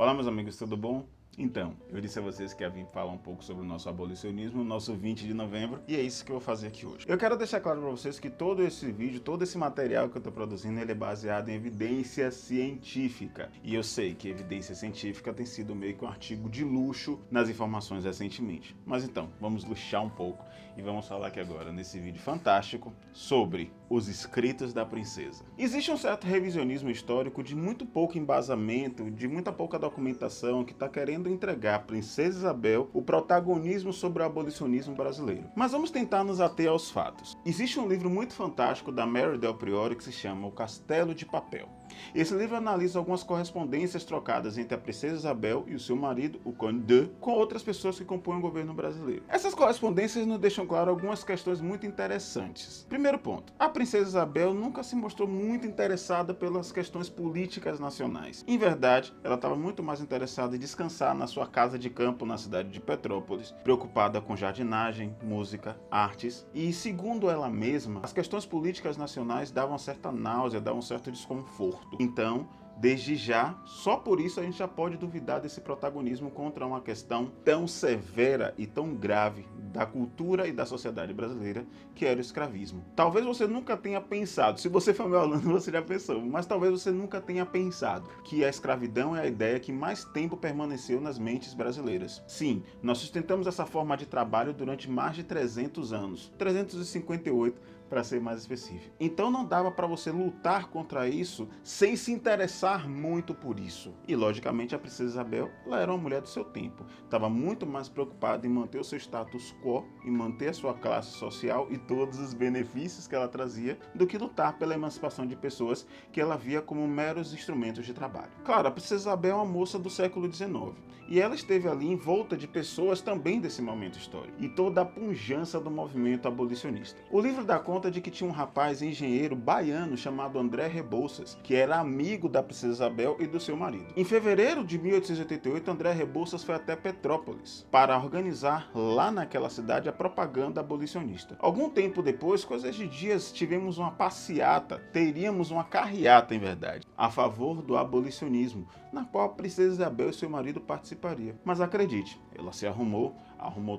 Olá, meus amigos, tudo bom? Então, eu disse a vocês que ia vir falar um pouco sobre o nosso abolicionismo, o nosso 20 de novembro, e é isso que eu vou fazer aqui hoje. Eu quero deixar claro para vocês que todo esse vídeo, todo esse material que eu estou produzindo, ele é baseado em evidência científica. E eu sei que evidência científica tem sido meio que um artigo de luxo nas informações recentemente. Mas então, vamos luxar um pouco e vamos falar aqui agora, nesse vídeo fantástico, sobre os escritos da princesa. Existe um certo revisionismo histórico de muito pouco embasamento, de muita pouca documentação, que está querendo entregar à Princesa Isabel o protagonismo sobre o abolicionismo brasileiro. Mas vamos tentar nos ater aos fatos. Existe um livro muito fantástico da Mary Del Priore que se chama O Castelo de Papel. Esse livro analisa algumas correspondências trocadas entre a Princesa Isabel e o seu marido, o Conde de, com outras pessoas que compõem o governo brasileiro. Essas correspondências nos deixam claro algumas questões muito interessantes. Primeiro ponto, a Princesa Isabel nunca se mostrou muito interessada pelas questões políticas nacionais. Em verdade, ela estava muito mais interessada em descansar na sua casa de campo na cidade de Petrópolis, preocupada com jardinagem, música, artes, e segundo ela mesma, as questões políticas nacionais davam certa náusea, davam um certo desconforto. Então, desde já, só por isso a gente já pode duvidar desse protagonismo contra uma questão tão severa e tão grave da cultura e da sociedade brasileira, que era o escravismo. Talvez você nunca tenha pensado, se você for meu aluno você já pensou, mas talvez você nunca tenha pensado que a escravidão é a ideia que mais tempo permaneceu nas mentes brasileiras. Sim, nós sustentamos essa forma de trabalho durante mais de 300 anos, 358 para ser mais específico. Então não dava para você lutar contra isso sem se interessar muito por isso. E logicamente a Princesa Isabel, ela era uma mulher do seu tempo. Estava muito mais preocupada em manter o seu status quo, em manter a sua classe social e todos os benefícios que ela trazia, do que lutar pela emancipação de pessoas que ela via como meros instrumentos de trabalho. Claro, a Princesa Isabel é uma moça do século XIX. E ela esteve ali em volta de pessoas também desse momento histórico. E toda a pujança do movimento abolicionista. O livro dá conta de que tinha um rapaz engenheiro baiano chamado André Rebouças, que era amigo da Princesa Isabel e do seu marido. Em fevereiro de 1888, André Rebouças foi até Petrópolis para organizar lá naquela cidade a propaganda abolicionista. Algum tempo depois, coisas de dias, tivemos uma passeata, teríamos uma carreata, em verdade, a favor do abolicionismo, na qual a Princesa Isabel e seu marido participariam. Mas acredite, ela se arrumou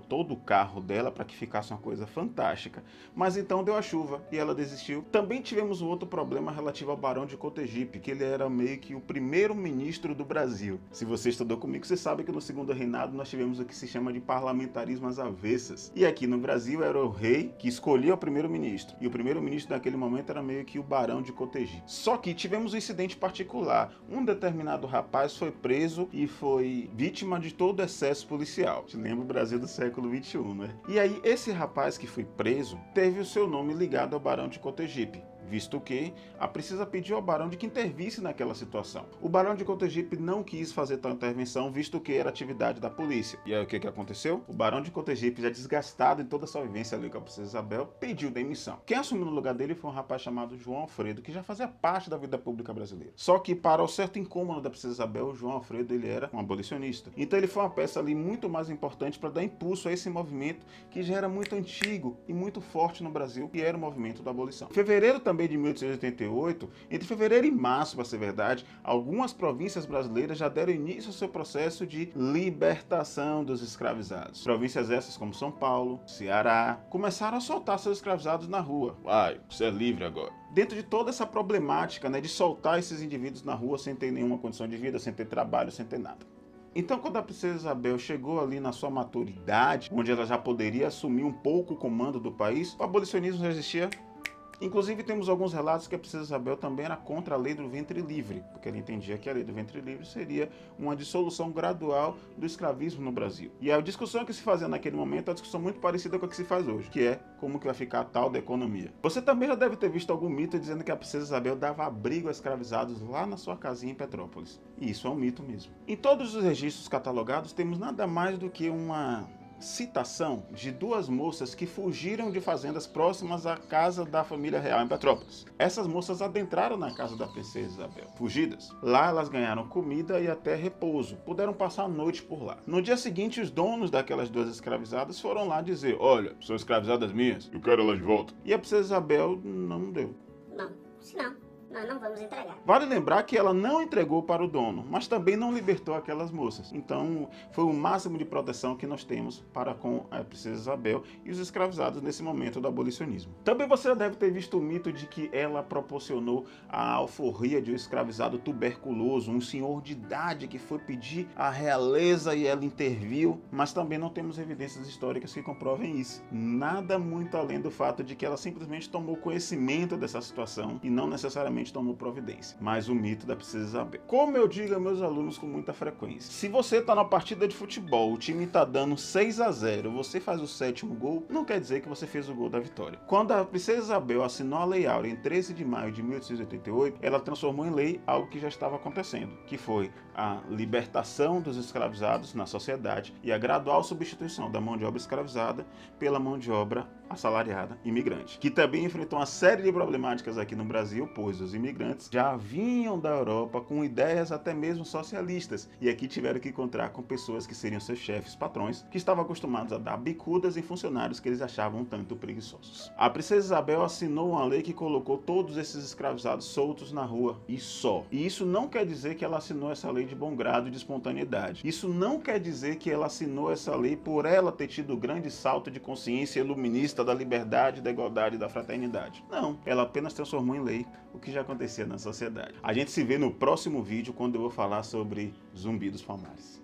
todo o carro dela para que ficasse uma coisa fantástica, mas então deu a chuva e ela desistiu. Também tivemos um outro problema relativo ao Barão de Cotegipe, que ele era meio que o primeiro-ministro do Brasil. Se você estudou comigo, você sabe que no segundo reinado nós tivemos o que se chama de parlamentarismo às avessas. E aqui no Brasil era o rei que escolhia o primeiro-ministro, e o primeiro-ministro naquele momento era meio que o Barão de Cotegipe. Só que tivemos um incidente particular. Um determinado rapaz foi preso e foi vítima de todo excesso policial. Te lembra o Brasil do século XXI, né? E aí esse rapaz que foi preso teve o seu nome ligado ao Barão de Cotegipe, visto que a Princesa pediu ao Barão de que intervisse naquela situação. O Barão de Cotegipe não quis fazer tal intervenção, visto que era atividade da polícia. E aí o que aconteceu? O Barão de Cotegipe, já desgastado em toda a sua vivência ali com a Princesa Isabel, pediu demissão. Quem assumiu no lugar dele foi um rapaz chamado João Alfredo, que já fazia parte da vida pública brasileira. Só que para o certo incômodo da Princesa Isabel, o João Alfredo ele era um abolicionista. Então ele foi uma peça ali muito mais importante para dar impulso a esse movimento que já era muito antigo e muito forte no Brasil, que era o movimento da abolição. Em fevereiro também de 1888, entre fevereiro e março, para ser verdade, algumas províncias brasileiras já deram início ao seu processo de libertação dos escravizados. Províncias essas como São Paulo, Ceará, começaram a soltar seus escravizados na rua. Vai, você é livre agora. Dentro de toda essa problemática, né, de soltar esses indivíduos na rua sem ter nenhuma condição de vida, sem ter trabalho, sem ter nada. Então, quando a Princesa Isabel chegou ali na sua maturidade, onde ela já poderia assumir um pouco o comando do país, o abolicionismo já existia. Inclusive, temos alguns relatos que a Princesa Isabel também era contra a lei do ventre livre, porque ela entendia que a lei do ventre livre seria uma dissolução gradual do escravismo no Brasil. E a discussão que se fazia naquele momento é uma discussão muito parecida com a que se faz hoje, que é como que vai ficar a tal da economia. Você também já deve ter visto algum mito dizendo que a Princesa Isabel dava abrigo a escravizados lá na sua casinha em Petrópolis. E isso é um mito mesmo. Em todos os registros catalogados, temos nada mais do que uma citação de duas moças que fugiram de fazendas próximas à casa da família real em Petrópolis. Essas moças adentraram na casa da Princesa Isabel, fugidas. Lá elas ganharam comida e até repouso, puderam passar a noite por lá. No dia seguinte, os donos daquelas duas escravizadas foram lá dizer: olha, são escravizadas minhas, eu quero elas de volta. E a Princesa Isabel não deu. Não, se não. nós não vamos entregar. Vale lembrar que ela não entregou para o dono, mas também não libertou aquelas moças. Então, foi o máximo de proteção que nós temos para com a princesa Isabel e os escravizados nesse momento do abolicionismo. Também você já deve ter visto o mito de que ela proporcionou a alforria de um escravizado tuberculoso, um senhor de idade que foi pedir a realeza e ela interviu, mas também não temos evidências históricas que comprovem isso. Nada muito além do fato de que ela simplesmente tomou conhecimento dessa situação e não necessariamente tomou providência. Mas o mito da princesa Isabel. Como eu digo a meus alunos com muita frequência, se você está na partida de futebol, o time está dando 6-0, você faz o 7º gol, não quer dizer que você fez o gol da vitória. Quando a princesa Isabel assinou a Lei Áurea em 13 de maio de 1888, ela transformou em lei algo que já estava acontecendo, que foi a libertação dos escravizados na sociedade e a gradual substituição da mão de obra escravizada pela mão de obra assalariada imigrante, que também enfrentou uma série de problemáticas aqui no Brasil, pois os imigrantes já vinham da Europa com ideias até mesmo socialistas e aqui tiveram que encontrar com pessoas que seriam seus chefes patrões, que estavam acostumados a dar bicudas em funcionários que eles achavam um tanto preguiçosos. A princesa Isabel assinou uma lei que colocou todos esses escravizados soltos na rua e só. E isso não quer dizer que ela assinou essa lei de bom grado e de espontaneidade. Isso não quer dizer que ela assinou essa lei por ela ter tido o grande salto de consciência iluminista da liberdade, da igualdade e da fraternidade. Não, ela apenas transformou em lei o que já acontecia na sociedade. A gente se vê no próximo vídeo quando eu vou falar sobre Zumbi dos Palmares.